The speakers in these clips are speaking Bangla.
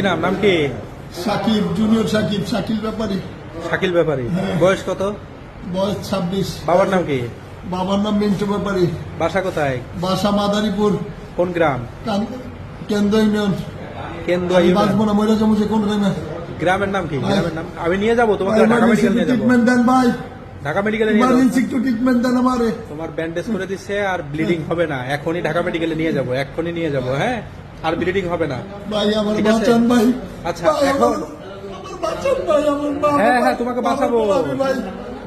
নাম কি? সাকিব, জুনিয়র সাকিব, শাকিল ব্যাপারী। শাকিল ব্যাপারী। বয়স কত? বয়স 26। বাবার নাম কি? বাবার নাম মিন্টু ব্যাপারী। বাসা কোথায়? বাসা মাদারীপুর, কোন গ্রাম? কেন্দ্র ইউনিয়ন। কেন্দুয়া আমি ইউনিয়ন। বাঁচবো না, মরে যাবো যে কোন টাইমে। গ্রামের নাম কি? গ্রামের নাম আমি নিয়ে যাবো তোমাকে, ঢাকা মেডিকেল নিয়ে যাবো। ট্রিটমেন্ট দেন ভাই, ঢাকা মেডিকেলে নিয়ে যাবো। ইমার্জেন্সি একটু ট্রিটমেন্ট দেন আমারে। তোমার ব্যান্ডেজ করে দিচ্ছে, আর ব্লিডিং হবে না। এখনই ঢাকা মেডিকেলে নিয়ে যাবো, এখনই নিয়ে যাবো। হ্যাঁ, আর ব্লিডিং হবে না। ভাই আমার ঠিক আছে? বাঁচান ভাই। আচ্ছা, ভাই, এখন আমার বাঁচান ভাই, আমার মা হ্যাঁ বাবা- হ্যাঁ তোমাকে বাঁচাবো, আমি ভাই,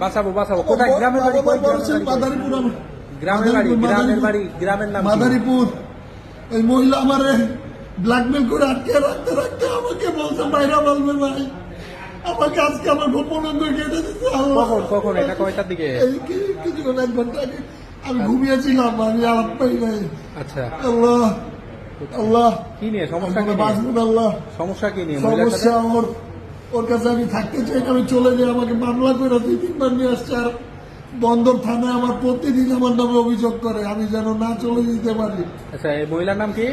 বাঁচাবো বাঁচাবো। কোথায়? গ্রামের বাড়ি? আমার কই বড় গ্রামের ছেলে বাড়ি? মাদারীপুর। আমার গ্রামের বাড়ি, গ্রামের বাড়ি, গ্রামের নাম কি? মাদারীপুর। এই মহিলা আমারে ব্ল্যাকমেল করে আটকে রাখতে রাখতে আমাকে বলছে বাইরে বলবে ভাই, আমাকে আজকে আমার গোপন কেটে দিচ্ছে। আল্লাহ। কখন কখন? এটা কয়টার দিকে? এই কিছুক্ষণ 1 ঘন্টা আগে আমি ঘুমিয়েছিলাম, আমি আলাপ পাই নাই। আচ্ছা, আল্লাহ আল্লাহ, কি নিয়ে সমস্যা? কি নিয়ে? বাঁচবো না আল্লাহ। সমস্যা কি নিয়ে? মহিলার সাথে? সমস্যা ওর কাছে আমি থাকতে চাই না, আমি চলে যাই। আমাকে মামলা করে 2-3 বার নিয়ে আসছে, আর বন্দর থানায় আমার প্রতিদিন আমার নামে অভিযোগ করে, আমি যেন না চলে যেতে পারি। আচ্ছা, এই মহিলার নাম কি?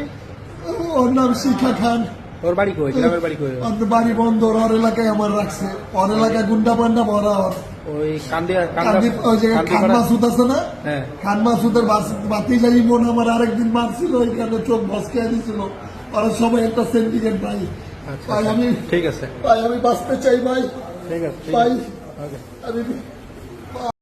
ওর নাম শিখা খান। ওর বাড়ি কই? গ্রামের বাড়ি কই? ওর বাড়ি বন্দর, ওর এলাকায় আমার রাখছে। ওর এলাকায় গুন্ডা পান্ডা ভরা। ওর ওই কান্দিয়া ওই জায়গায় খান মাসুদ আছে না, হ্যাঁ। খান মাসুদের বাতি যাই বোন আমার আরেকদিন মারছিল, ওইখানে চোখ ভসকে দিছিল। ওরা সবাই একটা সিন্ডিকেট ভাই। আচ্ছা, ভাই আমি, ঠিক আছে, ভাই আমি বাঁচতে চাই ভাই, ঠিক আছে, ঠিক ভাই আছে। ওকে। আমি